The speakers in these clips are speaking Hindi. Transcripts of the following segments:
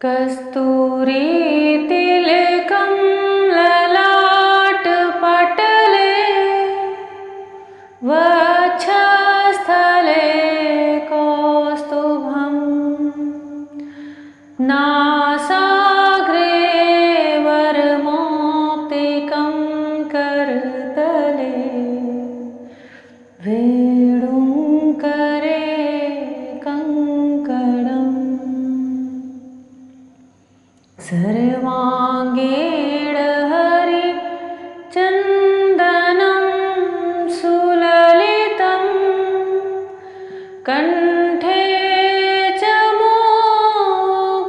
कस्तूरी तिलकं ललाटपटले वक्षस्थले कौस्तुभं नासाग्रे वरमौक्तिकं करतले वेणुकरे कंकणम् सर्वाङ्गेण हरिचन्दनं सुललितं कण्ठे च मुक्तावली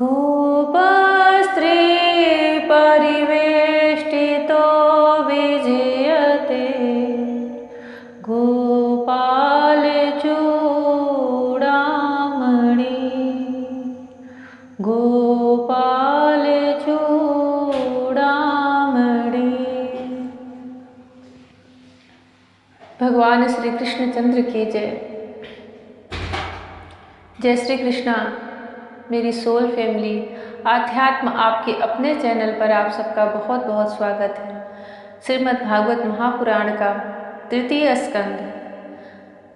गोपस्त्री परिवेष्टितो विजयते गोपाल चूड़ामणि। भगवान श्री कृष्ण चंद्र की जय। जय श्री कृष्णा। मेरी सोल फैमिली आध्यात्म आपके अपने चैनल पर आप सबका बहुत बहुत स्वागत है। श्रीमद् भागवत महापुराण का तृतीय स्कंद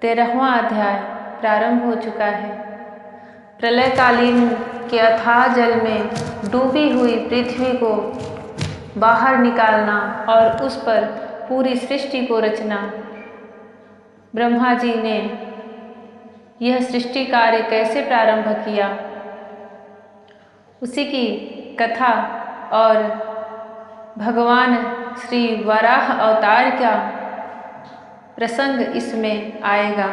13वां अध्याय प्रारंभ हो चुका है। प्रलयकालीन के अथाह जल में डूबी हुई पृथ्वी को बाहर निकालना और उस पर पूरी सृष्टि को रचना। ब्रह्मा जी ने यह सृष्टि कार्य कैसे प्रारंभ किया, उसी की कथा और भगवान श्री वराह अवतार का प्रसंग इसमें आएगा।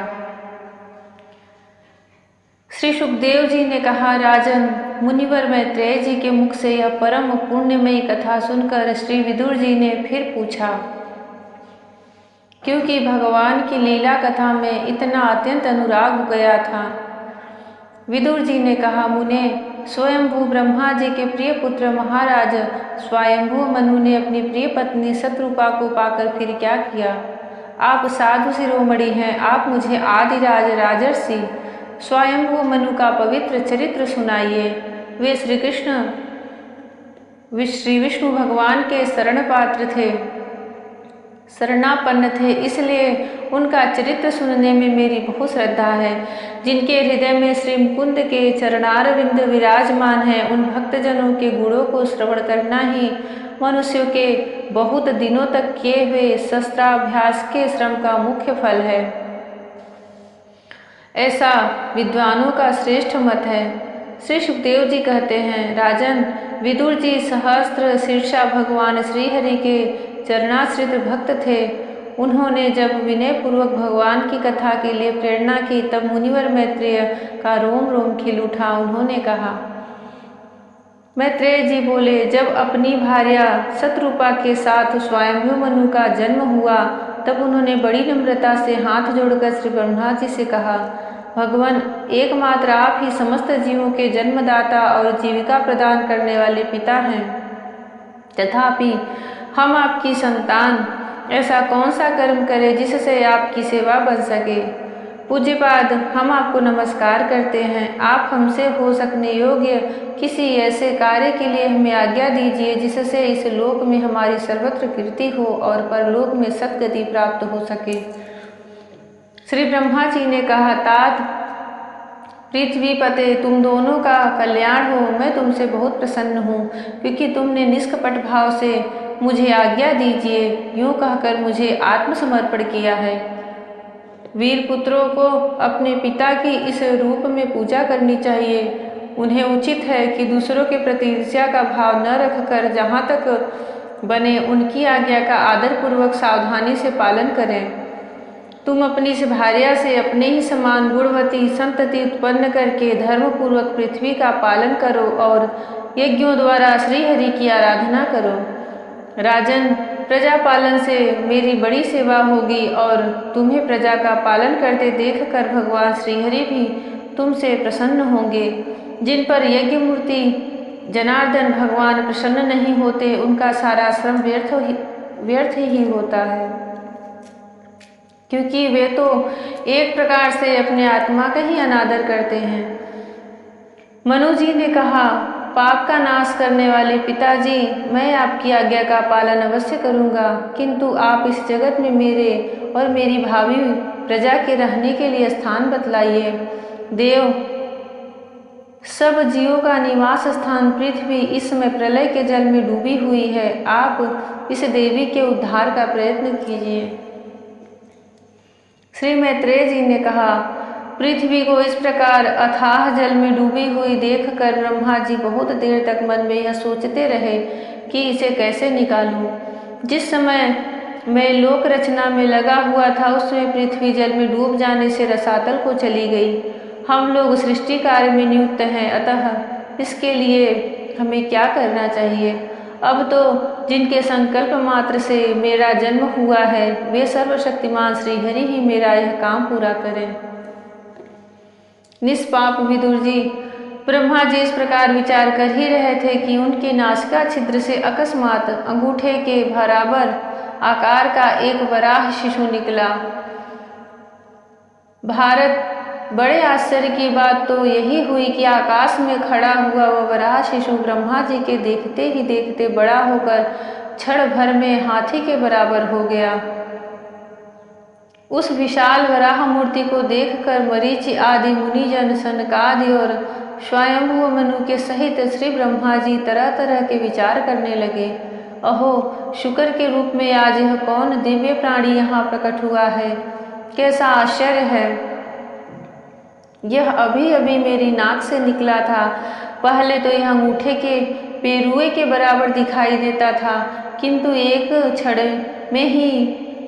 श्री सुखदेव जी ने कहा, राजन, मुनिवर मैत्रेय जी के मुख से यह परम पुण्यमयी कथा सुनकर श्री विदुर जी ने फिर पूछा, क्योंकि भगवान की लीला कथा में इतना अत्यंत अनुराग हो गया था। विदुर जी ने कहा, मुने, स्वयंभू ब्रह्मा जी के प्रिय पुत्र महाराज स्वयंभू मनु ने अपनी प्रिय पत्नी शत्रुपा को पाकर फिर क्या किया? आप साधु शिरोमणि हैं, आप मुझे आदिराज राजर्षि स्वयंभू मनु का पवित्र चरित्र सुनाइए। वे श्री कृष्ण श्री विष्णु भगवान के शरणापन्न थे, इसलिए उनका चरित्र सुनने में मेरी बहुत श्रद्धा है। जिनके हृदय में श्री मुकुंद के चरणारविंद विराजमान है, उन भक्तजनों के गुणों को श्रवण करना ही मनुष्यों के बहुत दिनों तक किए हुए शस्त्राभ्यास के श्रम का मुख्य फल है। ऐसा विद्वानों का श्रेष्ठ मत है। श्री सुखदेव जी कहते हैं, राजन, विदुर जी सहस्त्र शीर्षा भगवान श्रीहरि के चरणाश्रित भक्त थे। उन्होंने जब विनय पूर्वक भगवान की कथा के लिए प्रेरणा की, तब मुनिवर मैत्रेय का रोम रोम खिल उठा। उन्होंने कहा, मैत्रेय जी बोले, जब अपनी भार्या शत्रुपा के साथ स्वयंभू मनु का जन्म हुआ, तब उन्होंने बड़ी नम्रता से हाथ जोड़कर श्री ब्रह्मा जी से कहा, भगवान, एकमात्र आप ही समस्त जीवों के जन्मदाता और जीविका प्रदान करने वाले पिता हैं। तथापि हम आपकी संतान ऐसा कौन सा कर्म करें जिससे आपकी सेवा बन सके? पूज्यपाद, हम आपको नमस्कार करते हैं। आप हमसे हो सकने योग्य किसी ऐसे कार्य के लिए हमें आज्ञा दीजिए जिससे इस लोक में हमारी सर्वत्र कीर्ति हो और परलोक में सद्गति प्राप्त हो सके। श्री ब्रह्मा जी ने कहा, तात पृथ्वीपते, तुम दोनों का कल्याण हो। मैं तुमसे बहुत प्रसन्न हूँ, क्योंकि तुमने निष्कपट भाव से मुझे आज्ञा दीजिए यूँ कहकर मुझे आत्मसमर्पण किया है। वीर पुत्रों को अपने पिता की इस रूप में पूजा करनी चाहिए। उन्हें उचित है कि दूसरों के प्रति ईर्ष्या का भाव न रखकर जहाँ तक बने उनकी आज्ञा का आदरपूर्वक सावधानी से पालन करें। तुम अपनी इस भार्या से अपने ही समान गुणवती संतति उत्पन्न करके धर्मपूर्वक पृथ्वी का पालन करो और यज्ञों द्वारा श्रीहरि की आराधना करो। राजन, प्रजा पालन से मेरी बड़ी सेवा होगी और तुम्हें प्रजा का पालन करते देखकर भगवान श्रीहरि भी तुमसे प्रसन्न होंगे। जिन पर यज्ञ मूर्ति जनार्दन भगवान प्रसन्न नहीं होते, उनका सारा श्रम व्यर्थ ही होता है। क्योंकि वे तो एक प्रकार से अपने आत्मा का ही अनादर करते हैं। मनु जी ने कहा, पाप का नाश करने वाले पिताजी, मैं आपकी आज्ञा का पालन अवश्य करूंगा, किंतु आप इस जगत में मेरे और मेरी भावी प्रजा के रहने के लिए स्थान बतलाइए। देव, सब जीवों का निवास स्थान पृथ्वी इस समय प्रलय के जल में डूबी हुई है। आप इस देवी के उद्धार का प्रयत्न कीजिए। श्री मैत्रेय जी ने कहा, पृथ्वी को इस प्रकार अथाह जल में डूबी हुई देखकर ब्रह्मा जी बहुत देर तक मन में यह सोचते रहे कि इसे कैसे निकालूं। जिस समय मैं लोक रचना में लगा हुआ था, उस समय पृथ्वी जल में डूब जाने से रसातल को चली गई। हम लोग सृष्टि कार्य में नियुक्त हैं, अतः इसके लिए हमें क्या करना चाहिए? अब तो जिनके संकल्प मात्र से मेरा जन्म हुआ है, वे सर्वशक्तिमान श्रीहरि ही मेरा यह काम पूरा करें। निष्पाप विदुर जी, ब्रह्मा जी इस प्रकार विचार कर ही रहे थे कि उनके नासिका छिद्र से अकस्मात अंगूठे के बराबर आकार का एक वराह शिशु निकला। भारत, बड़े आश्चर्य की बात तो यही हुई कि आकाश में खड़ा हुआ वह वराह शिशु ब्रह्मा जी के देखते ही देखते बड़ा होकर क्षण भर में हाथी के बराबर हो गया। उस विशाल वराह मूर्ति को देखकर मरीचि आदि मुनिजन, सनकादि और स्वयंभू मनु के सहित श्री ब्रह्मा जी तरह तरह के विचार करने लगे। अहो, शुक्र के रूप में आज यह कौन दिव्य प्राणी यहाँ प्रकट हुआ है? कैसा आश्चर्य है! यह अभी अभी मेरी नाक से निकला था। पहले तो यह अंगूठे के पेरुए के बराबर दिखाई देता था, किंतु एक क्षण में ही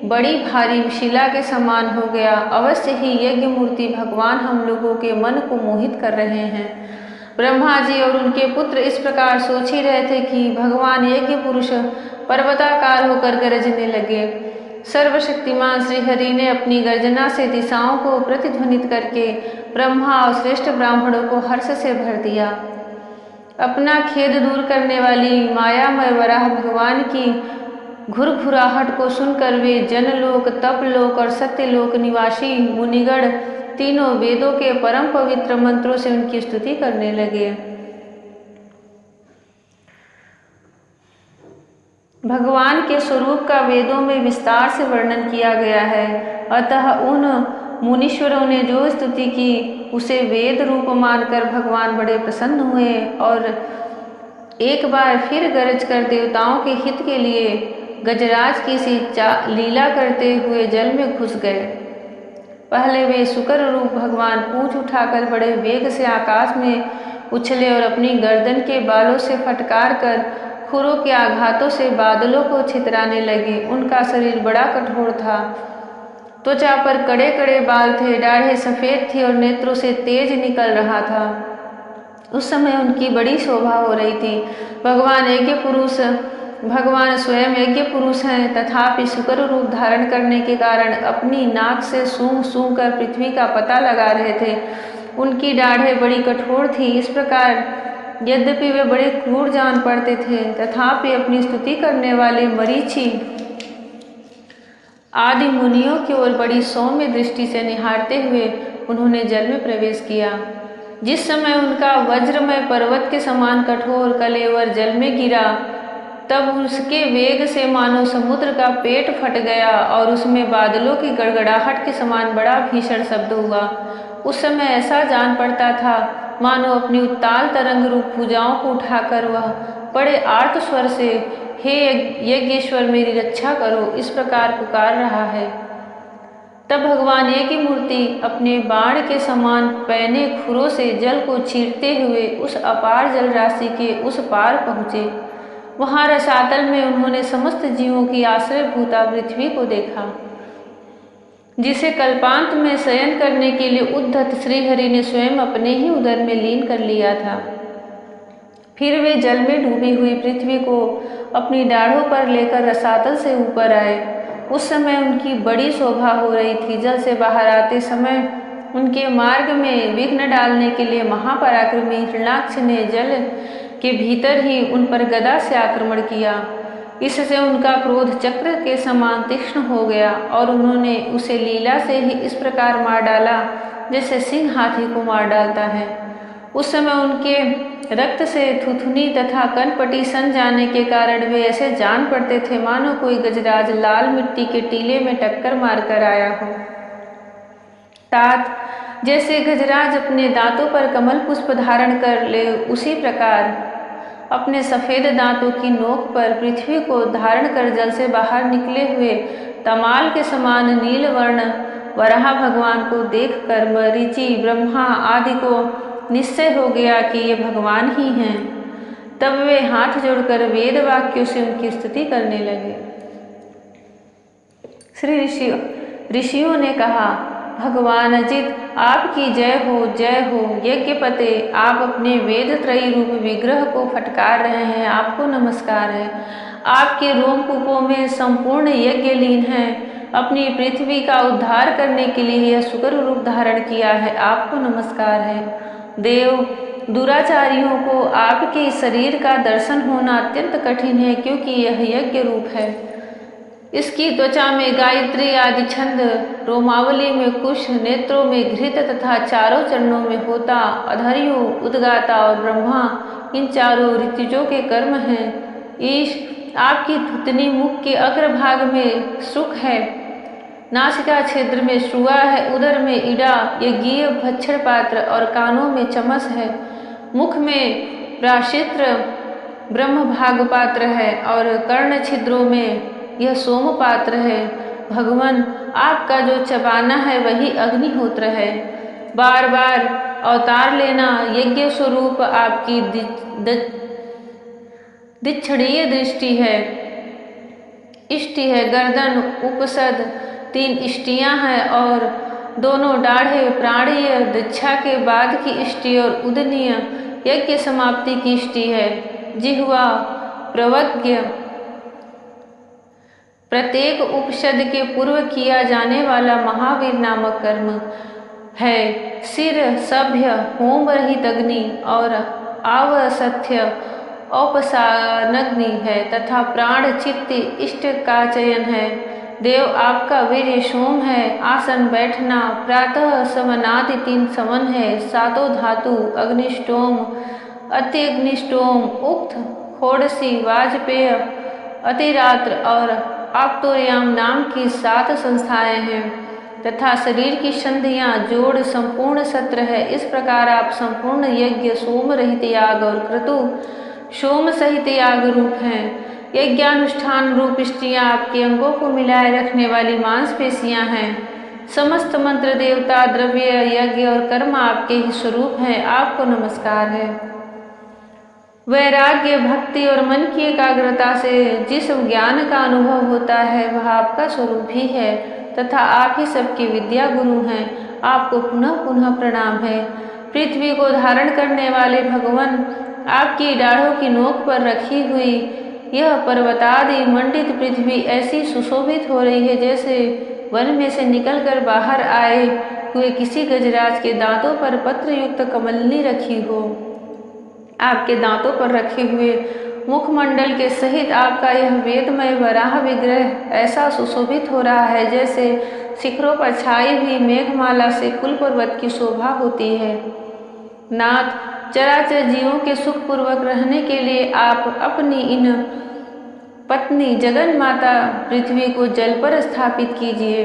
बड़ी भारी शिला के समान हो गया। अवश्य ही यज्ञ मूर्ति भगवान हम लोगों के मन को मोहित कर रहे हैं। ब्रह्मा जी और उनके पुत्र इस प्रकार सोच ही रहे थे कि भगवान यज्ञ पुरुष पर्वताकार होकर गरजने लगे। सर्वशक्तिमान श्रीहरि ने अपनी गर्जना से दिशाओं को प्रतिध्वनित करके ब्रह्मा और श्रेष्ठ ब्राह्मणों को हर्ष से भर दिया। अपना खेद दूर करने वाली मायामय वराह भगवान की घुरघुराहट को सुनकर वे जनलोक, तपलोक और सत्यलोक निवासी मुनिगण तीनों वेदों के परम पवित्र मंत्रों से उनकी स्तुति करने लगे। भगवान के स्वरूप का वेदों में विस्तार से वर्णन किया गया है, अतः उन मुनीश्वरों ने जो स्तुति की उसे वेद रूप मानकर भगवान बड़े प्रसन्न हुए और एक बार फिर गरज कर देवताओं के हित के लिए गजराज की सी लीला करते हुए जल में घुस गए। पहले वे शुक्र रूप भगवान पूंछ उठाकर बड़े वेग से आकाश में उछले और अपनी गर्दन के बालों से फटकार कर खुरों के आघातों से बादलों को छितराने लगे। उनका शरीर बड़ा कठोर था, त्वचा पर कड़े कड़े बाल थे, दाढ़ें सफ़ेद थी और नेत्रों से तेज निकल रहा था। उस समय उनकी बड़ी शोभा हो रही थी। भगवान स्वयं यज्ञ पुरुष हैं, तथापि शुक्र रूप धारण करने के कारण अपनी नाक से सूंघ सूंघ कर पृथ्वी का पता लगा रहे थे। उनकी दाढ़ें बड़ी कठोर थी। इस प्रकार यद्यपि वे बड़े क्रूर जान पड़ते थे, तथापि अपनी स्तुति करने वाले मरीचि आदि मुनियों की ओर बड़ी सौम्य दृष्टि से निहारते हुए उन्होंने जल में प्रवेश किया। जिस समय उनका वज्रमय पर्वत के समान कठोर कलेवर जल में गिरा, तब उसके वेग से मानो समुद्र का पेट फट गया और उसमें बादलों की गड़गड़ाहट के समान बड़ा भीषण शब्द हुआ। उस समय ऐसा जान पड़ता था मानो अपनी उत्ताल तरंग रूप भुजाओं को उठाकर वह बड़े आर्त स्वर से हे यज्ञेश्वर मेरी रक्षा करो, इस प्रकार पुकार रहा है। तब भगवान यज्ञ मूर्ति अपने बाण के समान पैने खुरों से जल को चीरते हुए उस अपार जल राशि के उस पार पहुँचे। वहाँ रसातल में उन्होंने समस्त जीवों की आश्रयभूता पृथ्वी को देखा, जिसे कल्पांत में शयन करने के लिए उद्धत श्रीहरि ने स्वयं अपने ही उदर में लीन कर लिया था। फिर वे जल में डूबी हुई पृथ्वी को अपनी दाढ़ों पर लेकर रसातल से ऊपर आए। उस समय उनकी बड़ी शोभा हो रही थी। जल से बाहर आते समय उनके मार्ग में विघ्न डालने के लिए महापराक्रमी हिरण्याक्ष ने जल के भीतर ही उन पर गदा से आक्रमण किया। इससे उनका क्रोध चक्र के समान तीक्ष्ण हो गया और उन्होंने उसे लीला से ही इस प्रकार मार डाला जैसे सिंह हाथी को मार डालता है। उस समय उनके रक्त से थुथुनी तथा कनपटी सन जाने के कारण वे ऐसे जान पड़ते थे मानो कोई गजराज लाल मिट्टी के टीले में टक्कर मारकर आया हो। तात जैसे गजराज अपने दांतों पर कमल पुष्प धारण कर ले, उसी प्रकार अपने सफ़ेद दांतों की नोक पर पृथ्वी को धारण कर जल से बाहर निकले हुए तमाल के समान नील वर्ण वराह भगवान को देखकर मरीचि ब्रह्मा आदि को निश्चय हो गया कि ये भगवान ही हैं। तब वे हाथ जोड़कर वेद वाक्यों से उनकी स्तुति करने लगे। श्री ऋषियों ने कहा, भगवान अजित आपकी जय हो यज्ञपते, आप अपने वेद त्रयी रूप विग्रह को फटकार रहे हैं, आपको नमस्कार है। आपके रोमकूपों में संपूर्ण यज्ञ लीन है, अपनी पृथ्वी का उद्धार करने के लिए यह सुकर रूप धारण किया है, आपको नमस्कार है। देव दुराचारियों को आपके शरीर का दर्शन होना अत्यंत कठिन है, क्योंकि यह यज्ञ रूप है। इसकी त्वचा में गायत्री आदि छंद, रोमावली में कुश, नेत्रों में घृत तथा चारों चरणों में होता, अधर्यु, उद्गाता और ब्रह्मा, इन चारों ऋतुजों के कर्म हैं। ईश आपकी थुतनी मुख के अग्रभाग में सुख है, नासिका क्षेत्र में श्रुआ है, उदर में इड़ा, यज्ञीय भक्षण पात्र और कानों में चमस है। मुख में प्राशित्र ब्रह्म भाग पात्र है और कर्ण छिद्रों में यह सोम पात्र है। भगवान आपका जो चबाना है वही अग्निहोत्र है। बार बार अवतार लेना यज्ञ स्वरूप आपकी दिक्षणीय दृष्टि है, इष्टि है। गर्दन उपसद 3 इष्टियां हैं और दोनों डाढ़े प्राणीय दीक्षा के बाद की इष्टि और उदनीय यज्ञ समाप्ति की इष्टि है। जिह्वा प्रवज्ञ प्रत्येक उपषद के पूर्व किया जाने वाला महावीर नामक कर्म है। सिर सभ्य होम रहित अग्नि और आवसथ्य औपसानग्नि है तथा प्राण चित्त इष्ट का चयन है। देव आपका वीर्य सोम है। आसन बैठना प्रातः समनादि 3 समन है। 7 धातु अग्निष्टोम, अत्यग्निष्टोम, उक्त, षोडशी, वाजपेय, अतिरात्र और आप्तोर्याम नाम की 7 संस्थाएं हैं तथा शरीर की संधियां जोड़ संपूर्ण सत्र है। इस प्रकार आप संपूर्ण यज्ञ सोम रहित याग और क्रतु सोम सहित याग रूप हैं। यज्ञानुष्ठान रूप इष्टियां आपके अंगों को मिलाए रखने वाली मांसपेशियां हैं। समस्त मंत्र देवता द्रव्य यज्ञ और कर्म आपके ही स्वरूप हैं, आपको नमस्कार है। वैराग्य भक्ति और मन की एकाग्रता से जिस ज्ञान का अनुभव होता है वह आपका स्वरूप ही है तथा आप ही सबके विद्या गुरु हैं, आपको पुनः पुनः प्रणाम है। पृथ्वी को धारण करने वाले भगवान आपकी डाढ़ों की नोक पर रखी हुई यह पर्वतादि मंडित पृथ्वी ऐसी सुशोभित हो रही है जैसे वन में से निकलकर बाहर आए हुए किसी गजराज के दांतों पर पत्र युक्त कमलनी रखी हो। आपके दांतों पर रखे हुए मुखमंडल के सहित आपका यह वेदमय वराह विग्रह ऐसा सुशोभित हो रहा है जैसे शिखरों पर छाई हुई मेघमाला से कुल पर्वत की शोभा होती है। नाथ, चराचर जीवों के सुखपूर्वक रहने के लिए आप अपनी इन पत्नी जगन माता पृथ्वी को जल पर स्थापित कीजिए।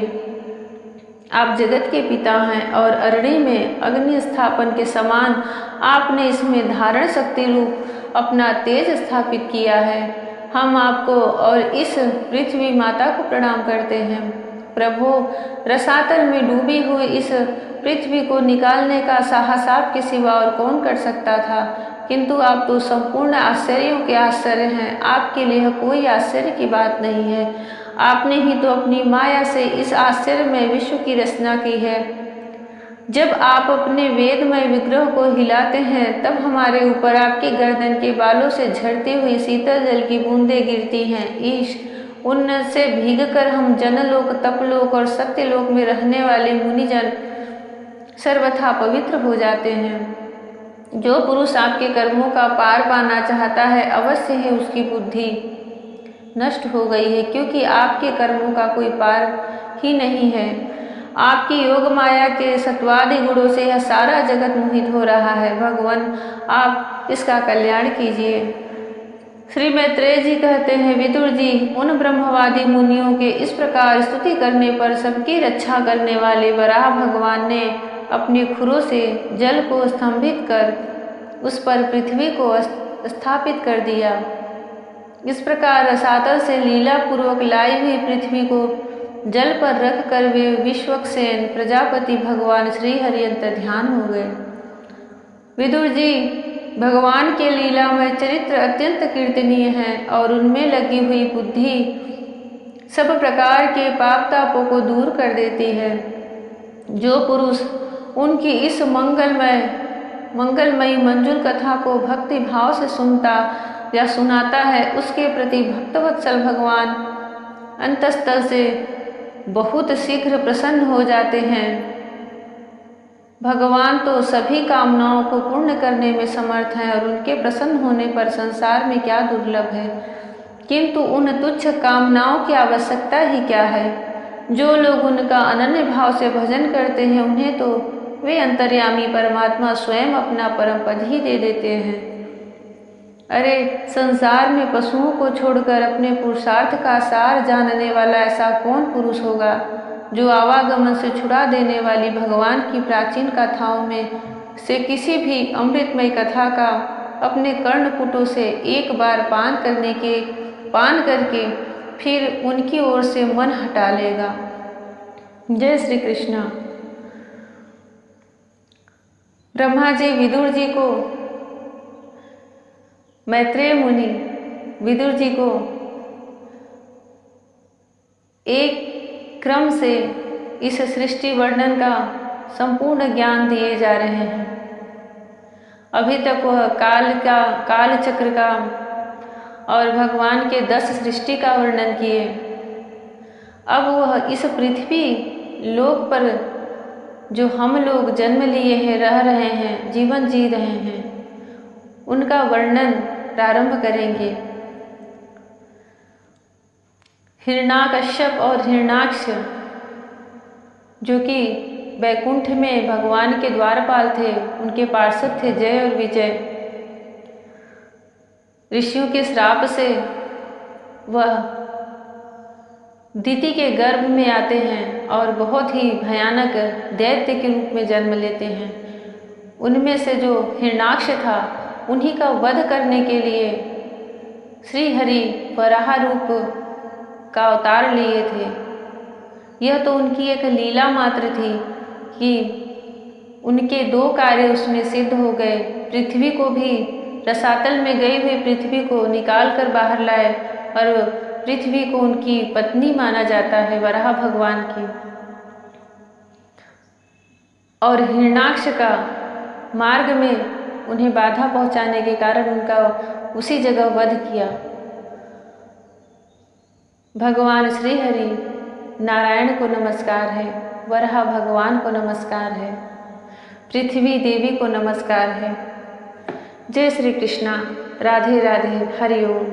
आप जगत के पिता हैं और अरणी में अग्नि स्थापन के समान आपने इसमें धारण शक्ति रूप अपना तेज स्थापित किया है। हम आपको और इस पृथ्वी माता को प्रणाम करते हैं। प्रभो, रसातल में डूबी हुई इस पृथ्वी को निकालने का साहस आपके सिवा और कौन कर सकता था, किंतु आप तो संपूर्ण आश्चर्यों के आश्चर्य हैं। आपके लिए कोई आश्चर्य की बात नहीं है। आपने ही तो अपनी माया से इस आश्चर्यमय विश्व की रचना की है। जब आप अपने वेदमय विग्रह को हिलाते हैं तब हमारे ऊपर आपके गर्दन के बालों से झड़ती हुई शीतल जल की बूंदें गिरती हैं। ईश, उनसे भीगकर हम जनलोक, तपलोक और सत्यलोक में रहने वाले मुनिजन सर्वथा पवित्र हो जाते हैं। जो पुरुष आपके कर्मों का पार पाना चाहता है अवश्य ही उसकी बुद्धि नष्ट हो गई है, क्योंकि आपके कर्मों का कोई पार ही नहीं है। आपकी योग माया के सत्वादि गुणों से यह सारा जगत मोहित हो रहा है। भगवान, आप इसका कल्याण कीजिए। श्री मैत्रेय जी कहते हैं, विदुर जी, उन ब्रह्मवादी मुनियों के इस प्रकार स्तुति करने पर सबकी रक्षा करने वाले वराह भगवान ने अपने खुरों से जल को स्तंभित कर उस पर पृथ्वी को स्थापित कर दिया। इस प्रकार रसातल से लीला पूर्वक लाई हुई पृथ्वी को जल पर रख कर वे विश्वक्सेन प्रजापति भगवान श्री हरि अंतर्ध्यान हो गए। विदुर जी, भगवान के लीलामय चरित्र अत्यंत कीर्तनीय है और उनमें लगी हुई बुद्धि सब प्रकार के पाप तापों को दूर कर देती है। जो पुरुष उनकी इस मंगलमयी मंजुल कथा को भक्ति भाव से सुनता या सुनाता है, उसके प्रति भक्तवत्सल भगवान अंतस्तल से बहुत शीघ्र प्रसन्न हो जाते हैं। भगवान तो सभी कामनाओं को पूर्ण करने में समर्थ हैं और उनके प्रसन्न होने पर संसार में क्या दुर्लभ है, किंतु उन तुच्छ कामनाओं की आवश्यकता ही क्या है। जो लोग उनका अनन्य भाव से भजन करते हैं, उन्हें तो वे अंतर्यामी परमात्मा स्वयं अपना परम पद ही दे देते हैं। अरे, संसार में पशुओं को छोड़कर अपने पुरुषार्थ का सार जानने वाला ऐसा कौन पुरुष होगा, जो आवागमन से छुड़ा देने वाली भगवान की प्राचीन कथाओं में से किसी भी अमृतमय कथा का अपने कर्णपुटों से एक बार पान करके फिर उनकी ओर से मन हटा लेगा। जय श्री कृष्ण। ब्रह्मा जी विदुर जी को, मैत्रेय मुनि विदुर जी को एक क्रम से इस सृष्टि वर्णन का संपूर्ण ज्ञान दिए जा रहे हैं। अभी तक वह काल चक्र का और भगवान के 10 सृष्टि का वर्णन किए। अब वह इस पृथ्वी लोक पर जो हम लोग जन्म लिए हैं, रह रहे हैं, जीवन जी रहे हैं, उनका वर्णन प्रारंभ करेंगे। हिरण्याकश्यप और हिरण्याक्ष, जो कि वैकुंठ में भगवान के द्वारपाल थे, उनके पार्षद थे जय और विजय। ऋषियों के श्राप से वह दिति के गर्भ में आते हैं और बहुत ही भयानक दैत्य के रूप में जन्म लेते हैं। उनमें से जो हिरण्याक्ष था, उन्हीं का वध करने के लिए श्री हरि वराह रूप का अवतार लिए थे। यह तो उनकी एक लीला मात्र थी कि उनके 2 कार्य उसमें सिद्ध हो गए। पृथ्वी को भी, रसातल में गई हुई पृथ्वी को निकाल कर बाहर लाए और पृथ्वी को उनकी पत्नी माना जाता है, वराह भगवान की। और हिरण्याक्ष का मार्ग में उन्हें बाधा पहुंचाने के कारण उनका उसी जगह वध किया। भगवान श्री हरि नारायण को नमस्कार है, वराह भगवान को नमस्कार है, पृथ्वी देवी को नमस्कार है। जय श्री कृष्णा। राधे राधे। हरि ओम।